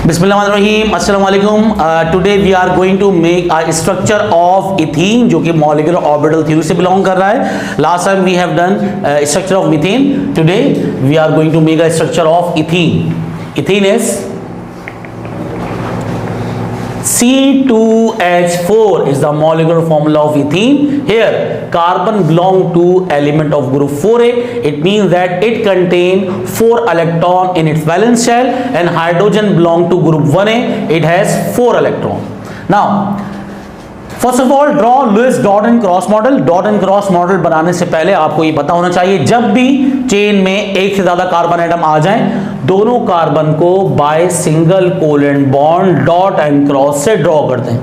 बिस्मिल्लाहिर्रहमानिर्रहीम, अस्सलाम वालेकुम। Today we are going to make a structure of ethene, जो कि मॉलिक्यूलर ऑर्बिटल थ्योरी से बिलोंग कर रहा है। Last time we have done structure of methane. Today we are going to make a structure of ethene. Ethene is C2H4 is the molecular formula of ethene. Here carbon belong to element of group 4a. It means that it contain 4 electron in its valence shell, and hydrogen belong to group 1a. It has 4 electron. Now first of all draw Lewis dot and cross model. Dot and cross model बनाने से पहले आपको ये पता होना चाहिए, जब भी चेन में एक से ज्यादा कार्बन एटम आ जाएं, दोनों कार्बन को by single covalent bond dot and cross से ड्रॉ कर दें।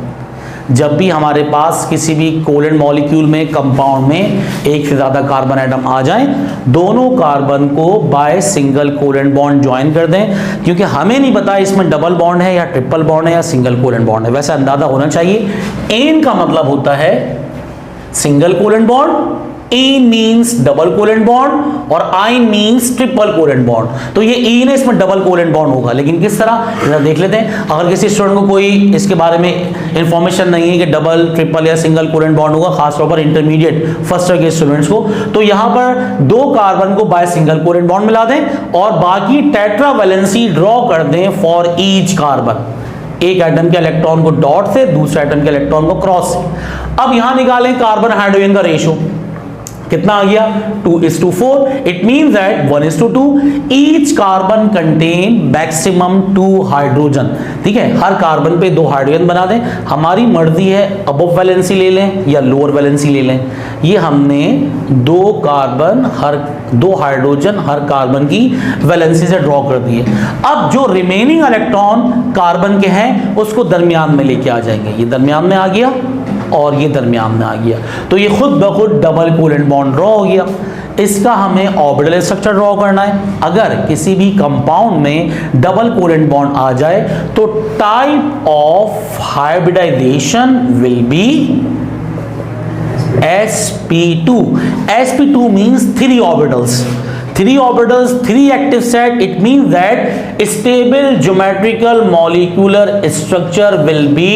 जब भी हमारे पास किसी भी कोवेलेंट मॉलिक्यूल में, कंपाउंड में एक से ज्यादा कार्बन एटम आ जाएं, दोनों कार्बन को by single covalent bond join कर दें, क्योंकि हमें नहीं पता इसमें डबल बॉन्ड है या ट्रिपल बॉन्ड है या सिंगल कोवेलेंट बॉन्ड है। वैसे अंदाजा होना चाहिए। एन का मतलब होता है सिंगल कोवेलेंट बॉन्ड, एन मींस डबल कोवेलेंट बॉन्ड और आइन मींस ट्रिपल कोवेलेंट बॉन्ड। तो ये एन है, इसमें डबल कोवेलेंट बॉन्ड होगा। लेकिन किस तरह, जरा देख लेते हैं। अगर किसी स्टूडेंट को कोई इसके बारे में इंफॉर्मेशन नहीं है कि डबल, ट्रिपल या सिंगल कोवेलेंट बॉन्ड होगा, खासतौर पर इंटरमीडिएट फर्स्ट ईयर के स्टूडेंट्स को, तो यहां पर दो कार्बन को बाय सिंगल कोवेलेंट बॉन्ड मिला दें और बाकी टेट्रा वैलेंसी ड्रॉ कर दें फॉर ईच कार्बन। एक एटम के इलेक्ट्रॉन को डॉट से, दूसरे एटम के इलेक्ट्रॉन को क्रॉस से। अब यहां निकालें कार्बन हाइड्रोजन का रेशो। कितना आ गया? 2:4। It means that 1:2। Each carbon contain maximum 2 hydrogen. ठीक है, हर कार्बन पे 2 हाइड्रोजन बना दें। हमारी मर्जी है अबव वैलेंसी ले लें या लोअर वैलेंसी ले लें। ये हमने 2 कार्बन हर 2 हाइड्रोजन हर कार्बन की वैलेंसी से ड्रॉ कर दिए। अब जो रिमेनिंग इलेक्ट्रॉन कार्बन के हैं उसको दरमियान में लेके आ जाएंगे। ये दरमियान में आ गया और ये दरमियान में आ गया, तो ये खुद ब खुद डबल कोवेलेंट बॉन्ड ड्रॉ हो गया। इसका हमें ऑर्बिटल स्ट्रक्चर ड्रॉ करना है। अगर किसी भी कंपाउंड में डबल कोवेलेंट बॉन्ड आ जाए तो type of hybridisation will be sp2. sp2 means 3 orbitals. 3 orbitals, 3 active set. It means that stable geometrical molecular structure will be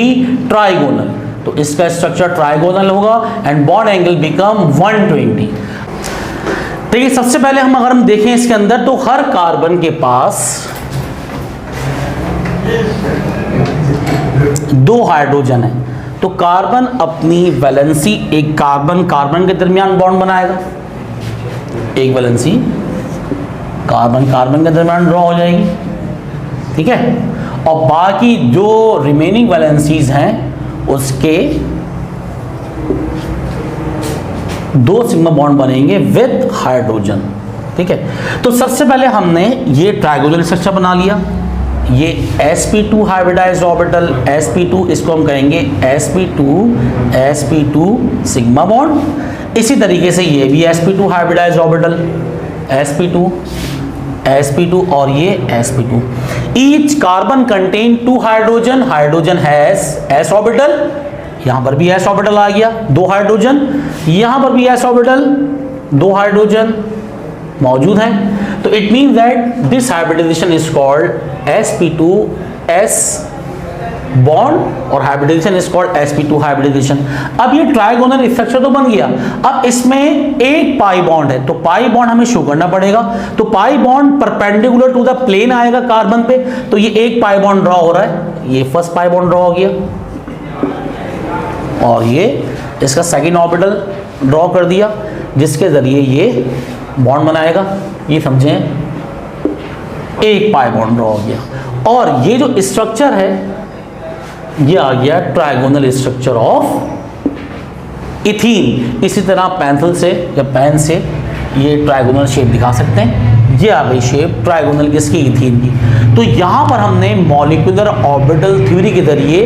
trigonal. तो इसका स्ट्रक्चर ट्राइगोनल होगा एंड बॉन्ड एंगल बिकम 120। देखिए, सबसे पहले अगर हम देखें इसके अंदर, तो हर कार्बन के पास 2 हाइड्रोजन है। तो कार्बन अपनी वैलेंसी, एक कार्बन के दरमियान बॉन्ड बनाएगा, एक वैलेंसी कार्बन के दरमियान ड्रॉ हो जाएगी। ठीक है, और बाकी जो रिमेनिंग वैलेंसीज हैं उसके 2 सिग्मा बॉन्ड बनेंगे विद हाइड्रोजन। ठीक है, तो सबसे पहले हमने ये ट्राइगोनल स्ट्रक्चर बना लिया। ये sp2 हाइब्रिडाइज्ड ऑर्बिटल, sp2 इसको हम कहेंगे sp2 सिग्मा बॉन्ड। इसी तरीके से ये भी sp2 हाइब्रिडाइज्ड ऑर्बिटल, sp2 और ये sp2। Each carbon contain 2 hydrogen, hydrogen has s orbital. यहां पर भी s ऑर्बिटल आ गया, 2 हाइड्रोजन। यहां पर भी s ऑर्बिटल, 2 हाइड्रोजन मौजूद हैं। तो it means that this hybridization is called sp2s bond और hybridization is called sp2 hybridization. अब ये ट्राइगोनल स्ट्रक्चर तो बन गया। अब इसमें एक पाई बॉन्ड है, तो पाई बॉन्ड हमें शो करना पड़ेगा। तो pi bond perpendicular to the plane आएगा कार्बन पे, तो ये एक पाई बॉन्ड ड्रॉ हो रहा है। ये फर्स्ट पाई बॉन्ड ड्रॉ हो गया और ये इसका सेकंड ऑर्बिटल ड्रॉ कर दिया, जिसके जरिए ये बॉन्ड बनाएगा। ये समझें, एक पाई बॉन्ड ड्रॉ हो गया और ये जो स्ट्रक्चर है ये आ गया ट्राइगोनल स्ट्रक्चर ऑफ इथीन। इसी तरह पेंसिल से या पेन से ये ट्राइगोनल शेप दिखा सकते हैं। ये आ गई शेप ट्राइगोनल किसकी? इथीन की। तो यहां पर हमने मॉलिक्यूलर ऑर्बिटल थ्योरी के जरिए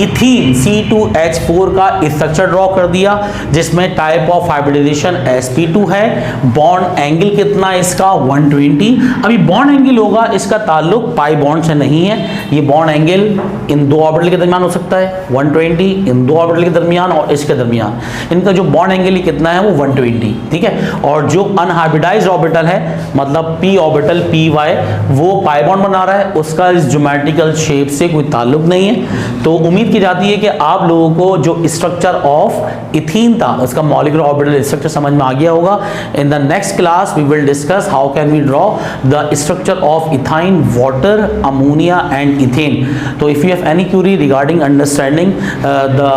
इथीन C2H4 का स्ट्रक्चर ड्रॉ कर दिया, जिसमें टाइप ऑफ हाइब्रिडाइजेशन sp2 है। बॉन्ड एंगल कितना है इसका? 120। अभी बॉन्ड एंगल होगा, इसका ताल्लुक पाई बॉन्ड से नहीं है। ये बॉन्ड एंगल इन 2 ऑर्बिटल के दरमियान हो सकता है 120, इन 2 ऑर्बिटल के दरमियान और इसके दरमियान। इनका जो बॉन्ड एंगल कितना है वो 120। ठीक है, और जो अनहाइब्रिडाइज्ड ऑर्बिटल है, मतलब p ऑर्बिटल py वो पाई बॉन्ड बना रहा है, उसका इस ज्योमेट्रिकल शेप से कोई ताल्लुक नहीं है। तो उम्मीद की जाती है कि आप लोगों को जो स्ट्रक्चर ऑफ इथीन था उसका मॉलिक्यूलर ऑर्बिटल स्ट्रक्चर समझ में आ गया होगा। In the next class we will discuss how can we draw the structure of ethyne, water, ammonia and ethane. तो if you have any query regarding understanding the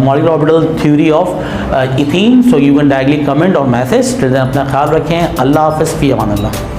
molecular orbital theory of ethene, so you can directly comment और message. अपना ख्याल रखें। अल्लाह हाफ़िज़, फ़ी अमान अल्लाह।